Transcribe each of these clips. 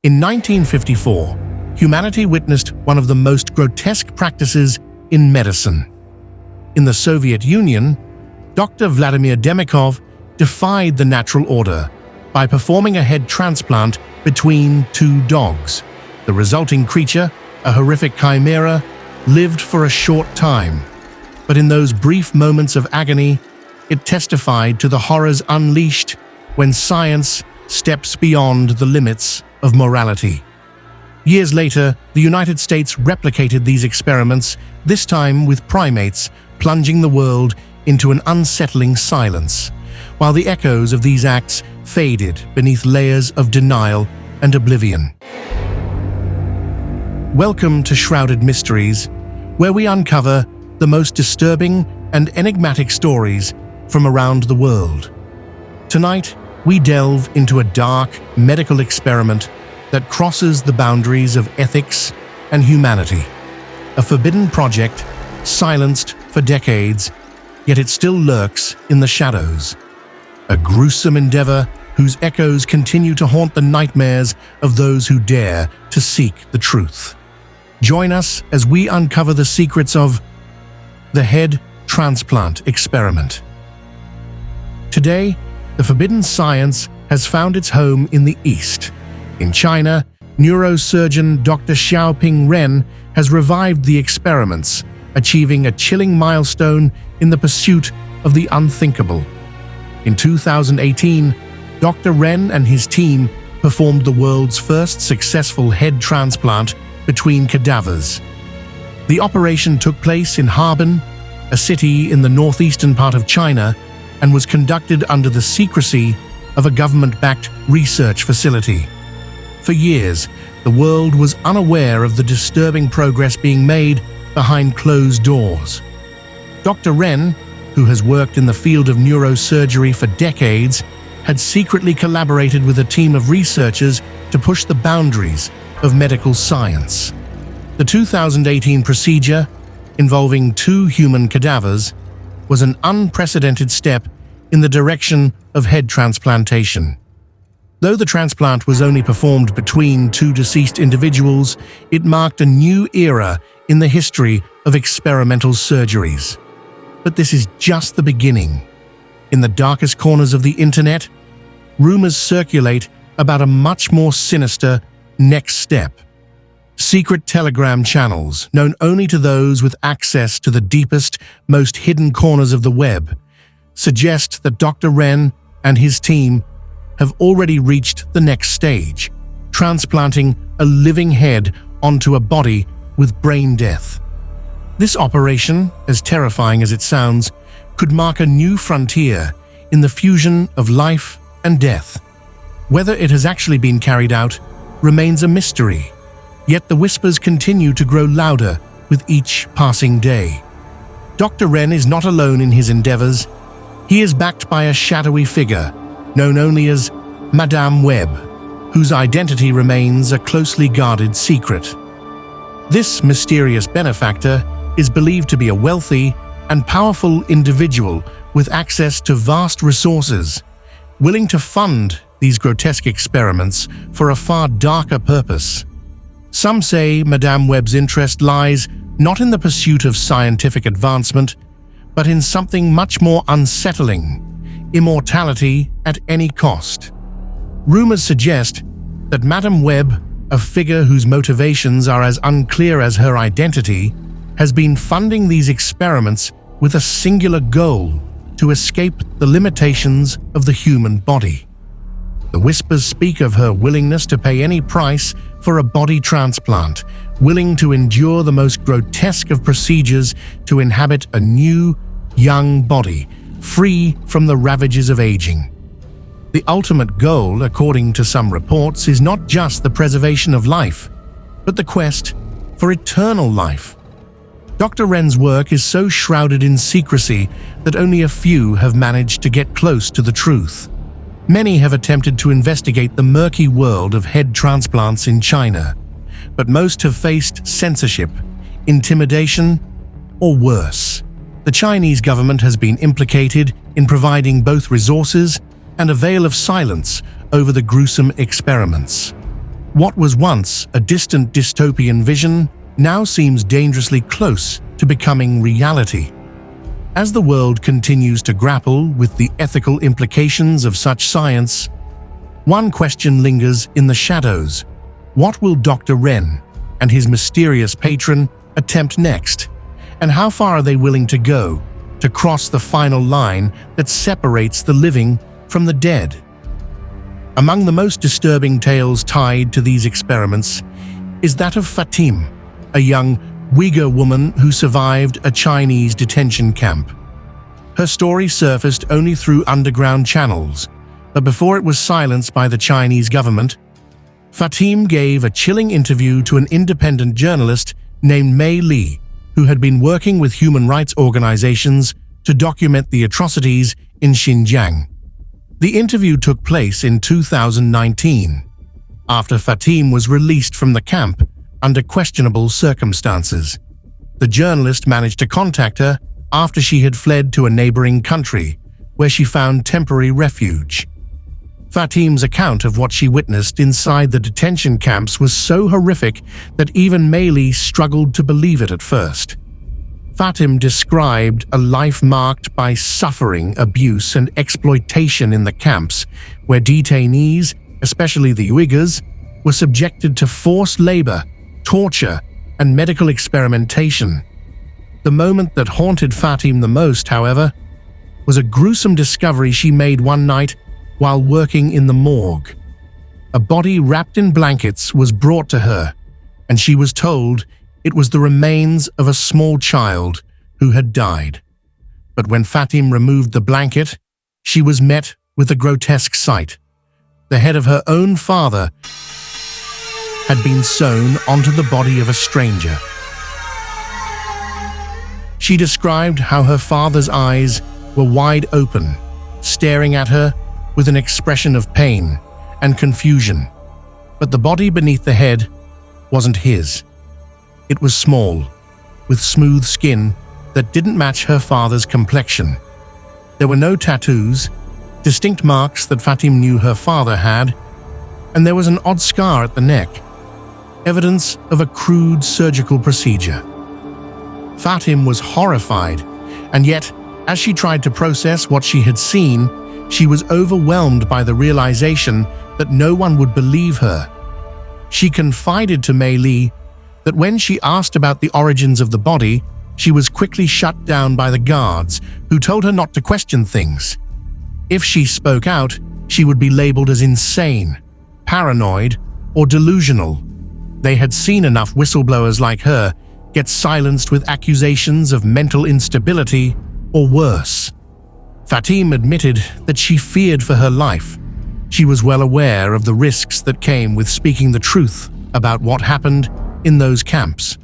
In 1954, humanity witnessed one of the most grotesque practices in medicine. In the Soviet Union, Dr. Vladimir Demikhov defied the natural order by performing a head transplant between two dogs. The resulting creature, a horrific chimera, lived for a short time. But in those brief moments of agony, it testified to the horrors unleashed when science steps beyond the limits of morality. Years later, the United States replicated these experiments, this time with primates, plunging the world into an unsettling silence, while the echoes of these acts faded beneath layers of denial and oblivion. Welcome to Shrouded Mysteries, where we uncover the most disturbing and enigmatic stories from around the world. Tonight, we delve into a dark medical experiment that crosses the boundaries of ethics and humanity. A forbidden project, silenced for decades, yet it still lurks in the shadows. A gruesome endeavor whose echoes continue to haunt the nightmares of those who dare to seek the truth. Join us as we uncover the secrets of the head transplant experiment. Today, the forbidden science has found its home in the East. In China, neurosurgeon Dr. Xiaoping Ren has revived the experiments, achieving a chilling milestone in the pursuit of the unthinkable. In 2018, Dr. Ren and his team performed the world's first successful head transplant between cadavers. The operation took place in Harbin, a city in the northeastern part of China, and was conducted under the secrecy of a government-backed research facility. For years, the world was unaware of the disturbing progress being made behind closed doors. Dr. Ren, who has worked in the field of neurosurgery for decades, had secretly collaborated with a team of researchers to push the boundaries of medical science. The 2018 procedure, involving 2 human cadavers, was an unprecedented step in the direction of head transplantation. Though the transplant was only performed between 2 deceased individuals, it marked a new era in the history of experimental surgeries. But this is just the beginning. In the darkest corners of the internet, rumors circulate about a much more sinister next step. Secret Telegram channels, known only to those with access to the deepest, most hidden corners of the web, suggest that Dr. Ren and his team have already reached the next stage, transplanting a living head onto a body with brain death. This operation, as terrifying as it sounds, could mark a new frontier in the fusion of life and death. Whether it has actually been carried out remains a mystery, yet the whispers continue to grow louder with each passing day. Dr. Ren is not alone in his endeavors. He is backed by a shadowy figure, known only as Madame Web, whose identity remains a closely guarded secret. This mysterious benefactor is believed to be a wealthy and powerful individual with access to vast resources, willing to fund these grotesque experiments for a far darker purpose. Some say Madame Web's interest lies not in the pursuit of scientific advancement, but in something much more unsettling: immortality at any cost. Rumors suggest that Madame Web, a figure whose motivations are as unclear as her identity, has been funding these experiments with a singular goal: to escape the limitations of the human body. The whispers speak of her willingness to pay any price for a body transplant, willing to endure the most grotesque of procedures to inhabit a new, young body, free from the ravages of aging. The ultimate goal, according to some reports, is not just the preservation of life, but the quest for eternal life. Dr. Ren's work is so shrouded in secrecy that only a few have managed to get close to the truth. Many have attempted to investigate the murky world of head transplants in China, but most have faced censorship, intimidation, or worse. The Chinese government has been implicated in providing both resources and a veil of silence over the gruesome experiments. What was once a distant dystopian vision now seems dangerously close to becoming reality. As the world continues to grapple with the ethical implications of such science, one question lingers in the shadows. What will Dr. Ren and his mysterious patron attempt next? And how far are they willing to go to cross the final line that separates the living from the dead? Among the most disturbing tales tied to these experiments is that of Fatim, a young Uyghur woman who survived a Chinese detention camp. Her story surfaced only through underground channels, but before it was silenced by the Chinese government, Fatim gave a chilling interview to an independent journalist named Mei Li, who had been working with human rights organizations to document the atrocities in Xinjiang. The interview took place in 2019, after Fatim was released from the camp under questionable circumstances. The journalist managed to contact her after she had fled to a neighboring country, where she found temporary refuge. Fatim's account of what she witnessed inside the detention camps was so horrific that even Mei Li struggled to believe it at first. Fatim described a life marked by suffering, abuse, and exploitation in the camps, where detainees, especially the Uyghurs, were subjected to forced labor, torture, and medical experimentation. The moment that haunted Fatim the most, however, was a gruesome discovery she made one night while working in the morgue. A body wrapped in blankets was brought to her, and she was told it was the remains of a small child who had died. But when Fatim removed the blanket, she was met with a grotesque sight. The head of her own father had been sewn onto the body of a stranger. She described how her father's eyes were wide open, staring at her with an expression of pain and confusion. But the body beneath the head wasn't his. It was small, with smooth skin that didn't match her father's complexion. There were no tattoos, distinct marks that Fatim knew her father had, and there was an odd scar at the neck, evidence of a crude surgical procedure. Fatim was horrified, and yet, as she tried to process what she had seen, she was overwhelmed by the realization that no one would believe her. She confided to Mei Li that when she asked about the origins of the body, she was quickly shut down by the guards, who told her not to question things. If she spoke out, she would be labeled as insane, paranoid, or delusional. They had seen enough whistleblowers like her get silenced with accusations of mental instability or worse. Fatim admitted that she feared for her life. She was well aware of the risks that came with speaking the truth about what happened in those camps.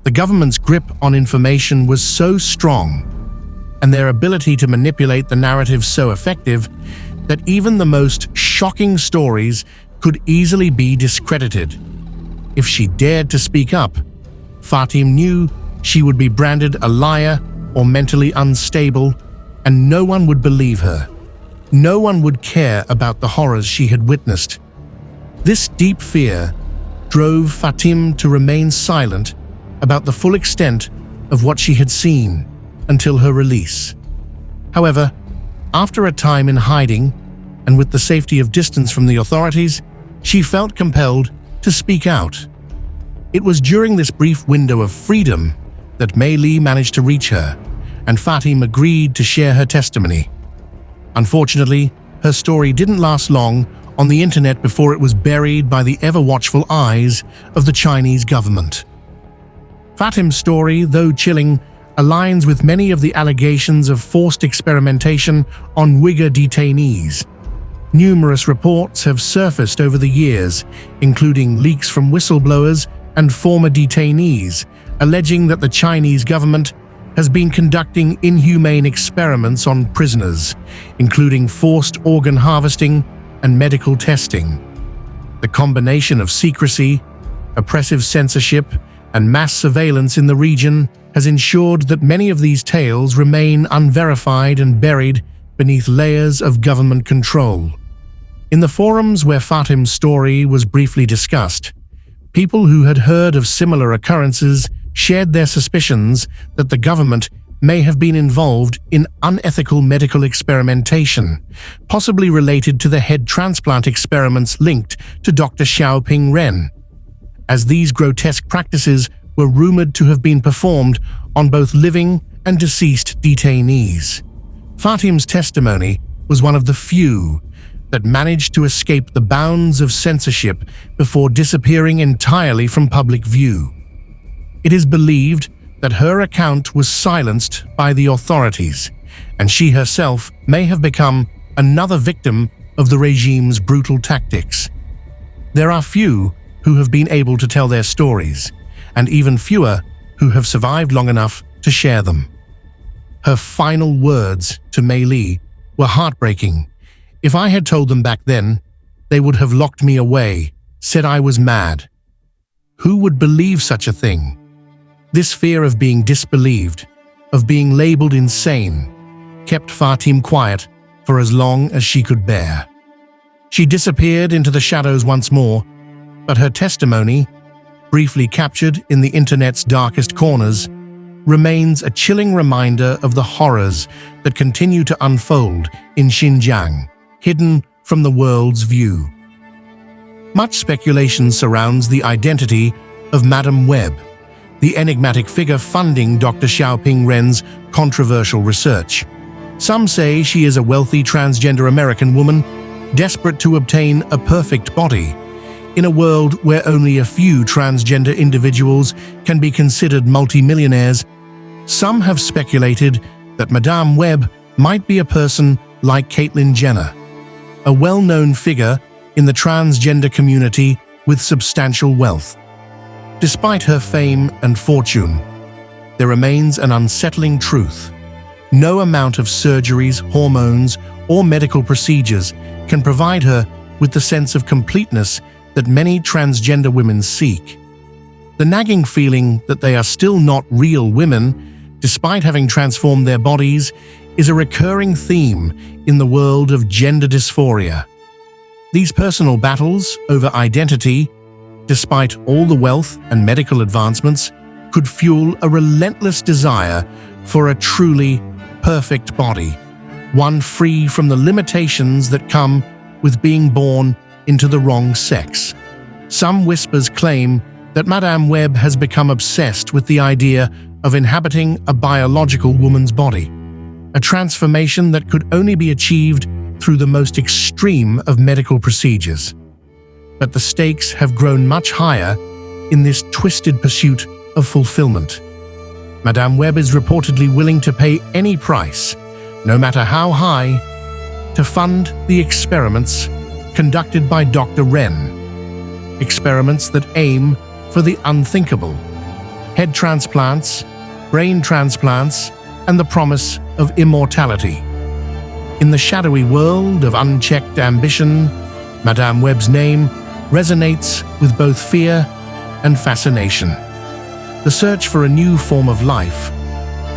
The government's grip on information was so strong, and their ability to manipulate the narrative so effective, that even the most shocking stories could easily be discredited. If she dared to speak up, Fatim knew she would be branded a liar or mentally unstable, and no one would believe her. No one would care about the horrors she had witnessed. This deep fear drove Fatim to remain silent about the full extent of what she had seen until her release. However, after a time in hiding, and with the safety of distance from the authorities, she felt compelled to speak out. It was during this brief window of freedom that Mei Li managed to reach her, and Fatim agreed to share her testimony. Unfortunately, her story didn't last long on the internet before it was buried by the ever-watchful eyes of the Chinese government. Fatim's story, though chilling, aligns with many of the allegations of forced experimentation on Uyghur detainees. Numerous reports have surfaced over the years, including leaks from whistleblowers and former detainees, alleging that the Chinese government has been conducting inhumane experiments on prisoners, including forced organ harvesting and medical testing. The combination of secrecy, oppressive censorship, and mass surveillance in the region has ensured that many of these tales remain unverified and buried beneath layers of government control. In the forums where Fatim's story was briefly discussed, people who had heard of similar occurrences shared their suspicions that the government may have been involved in unethical medical experimentation, possibly related to the head transplant experiments linked to Dr. Xiaoping Ren, as these grotesque practices were rumored to have been performed on both living and deceased detainees. Fatim's testimony was one of the few that managed to escape the bounds of censorship before disappearing entirely from public view. It is believed that her account was silenced by the authorities, and she herself may have become another victim of the regime's brutal tactics. There are few who have been able to tell their stories, and even fewer who have survived long enough to share them. Her final words to Mei Li were heartbreaking. "If I had told them back then, they would have locked me away, said I was mad." Who would believe such a thing? This fear of being disbelieved, of being labeled insane, kept Fatim quiet for as long as she could bear. She disappeared into the shadows once more, but her testimony, briefly captured in the internet's darkest corners, remains a chilling reminder of the horrors that continue to unfold in Xinjiang, hidden from the world's view. Much speculation surrounds the identity of Madame Webb, the enigmatic figure funding Dr. Xiaoping Ren's controversial research. Some say she is a wealthy transgender American woman desperate to obtain a perfect body, in a world where only a few transgender individuals can be considered multimillionaires. Some have speculated that Madame Webb might be a person like Caitlyn Jenner, a well-known figure in the transgender community with substantial wealth. Despite her fame and fortune, there remains an unsettling truth. No amount of surgeries, hormones, or medical procedures can provide her with the sense of completeness that many transgender women seek. The nagging feeling that they are still not real women, despite having transformed their bodies, is a recurring theme in the world of gender dysphoria. These personal battles over identity, despite all the wealth and medical advancements, could fuel a relentless desire for a truly perfect body, one free from the limitations that come with being born into the wrong sex. Some whispers claim that Madame Webb has become obsessed with the idea of inhabiting a biological woman's body, a transformation that could only be achieved through the most extreme of medical procedures. But the stakes have grown much higher in this twisted pursuit of fulfillment. Madame Webb is reportedly willing to pay any price, no matter how high, to fund the experiments conducted by Dr. Ren. Experiments that aim for the unthinkable: head transplants, brain transplants, and the promise of immortality. In the shadowy world of unchecked ambition, Madame Webb's name resonates with both fear and fascination. The search for a new form of life,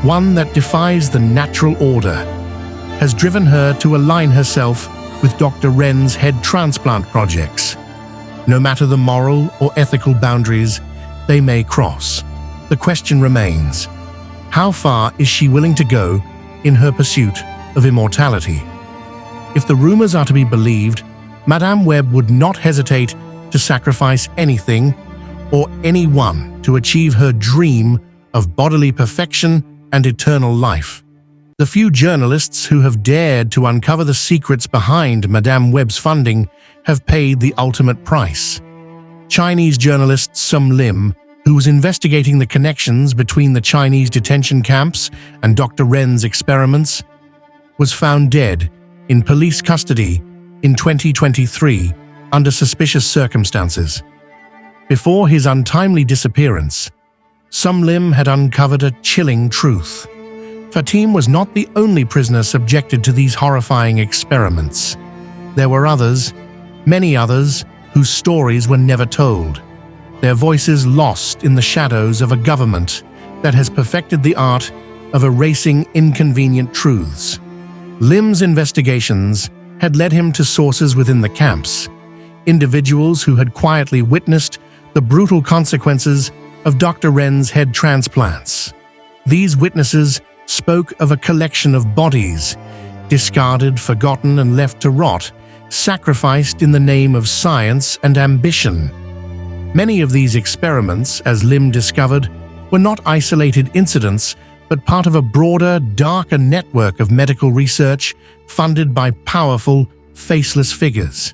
one that defies the natural order, has driven her to align herself with Dr. Ren's head transplant projects. No matter the moral or ethical boundaries they may cross, the question remains: how far is she willing to go in her pursuit of immortality? If the rumors are to be believed, Madame Webb would not hesitate to sacrifice anything or anyone to achieve her dream of bodily perfection and eternal life. The few journalists who have dared to uncover the secrets behind Madame Webb's funding have paid the ultimate price. Chinese journalist Sum Lim, who was investigating the connections between the Chinese detention camps and Dr. Ren's experiments, was found dead in police custody in 2023 under suspicious circumstances. Before his untimely disappearance, Sum Lim had uncovered a chilling truth. Fatim was not the only prisoner subjected to these horrifying experiments. There were others, many others, whose stories were never told, their voices lost in the shadows of a government that has perfected the art of erasing inconvenient truths. Lim's investigations had led him to sources within the camps, individuals who had quietly witnessed the brutal consequences of Dr. Ren's head transplants. These witnesses spoke of a collection of bodies, discarded, forgotten, and left to rot, sacrificed in the name of science and ambition. Many of these experiments, as Lim discovered, were not isolated incidents, but part of a broader, darker network of medical research funded by powerful, faceless figures.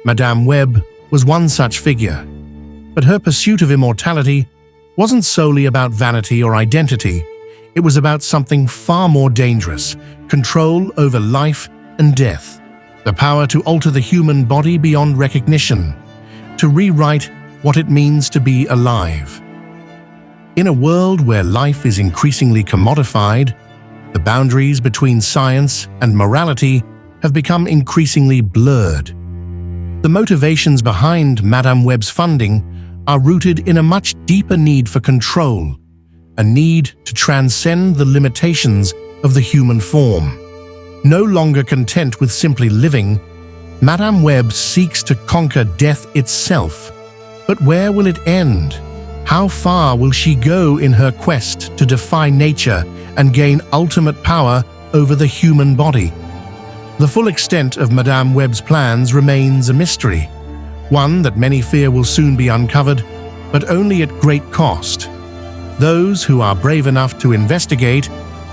Madame Webb was one such figure, but her pursuit of immortality wasn't solely about vanity or identity. It was about something far more dangerous: control over life and death. The power to alter the human body beyond recognition, to rewrite what it means to be alive. In a world where life is increasingly commodified, the boundaries between science and morality have become increasingly blurred. The motivations behind Madame Webb's funding are rooted in a much deeper need for control, a need to transcend the limitations of the human form. No longer content with simply living, Madame Webb seeks to conquer death itself. But where will it end? How far will she go in her quest to defy nature and gain ultimate power over the human body? The full extent of Madame Webb's plans remains a mystery, one that many fear will soon be uncovered, but only at great cost. Those who are brave enough to investigate,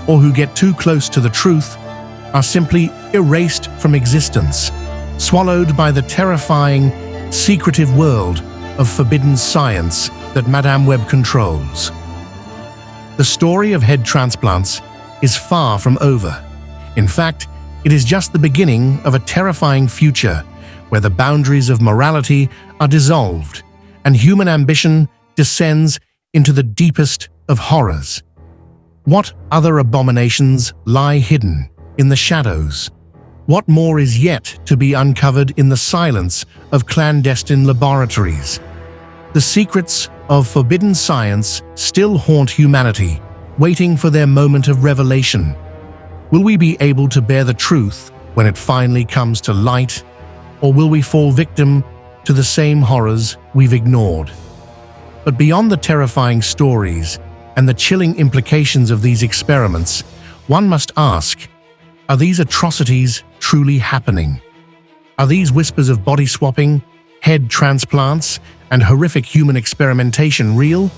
or who get too close to the truth, are simply erased from existence, swallowed by the terrifying, secretive world of forbidden science that Madame Webb controls. The story of head transplants is far from over. In fact, it is just the beginning of a terrifying future where the boundaries of morality are dissolved and human ambition descends into the deepest of horrors. What other abominations lie hidden in the shadows? What more is yet to be uncovered in the silence of clandestine laboratories? The secrets of forbidden science still haunt humanity, waiting for their moment of revelation. Will we be able to bear the truth when it finally comes to light, or will we fall victim to the same horrors we've ignored? But beyond the terrifying stories and the chilling implications of these experiments, one must ask, are these atrocities truly happening? Are these whispers of body swapping, head transplants, and horrific human experimentation real?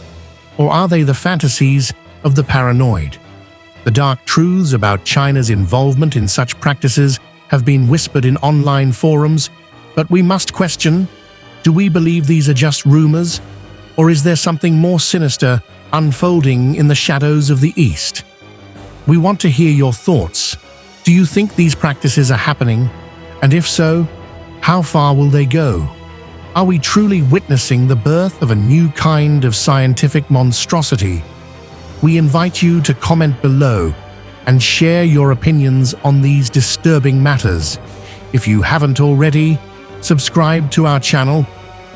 Or are they the fantasies of the paranoid? The dark truths about China's involvement in such practices have been whispered in online forums, but we must question, do we believe these are just rumors? Or is there something more sinister unfolding in the shadows of the East? We want to hear your thoughts. Do you think these practices are happening? And if so, how far will they go? Are we truly witnessing the birth of a new kind of scientific monstrosity? We invite you to comment below and share your opinions on these disturbing matters. If you haven't already, subscribe to our channel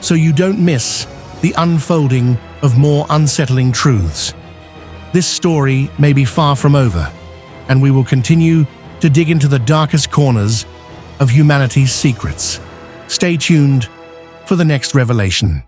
so you don't miss the unfolding of more unsettling truths. This story may be far from over, and we will continue to dig into the darkest corners of humanity's secrets. Stay tuned for the next revelation.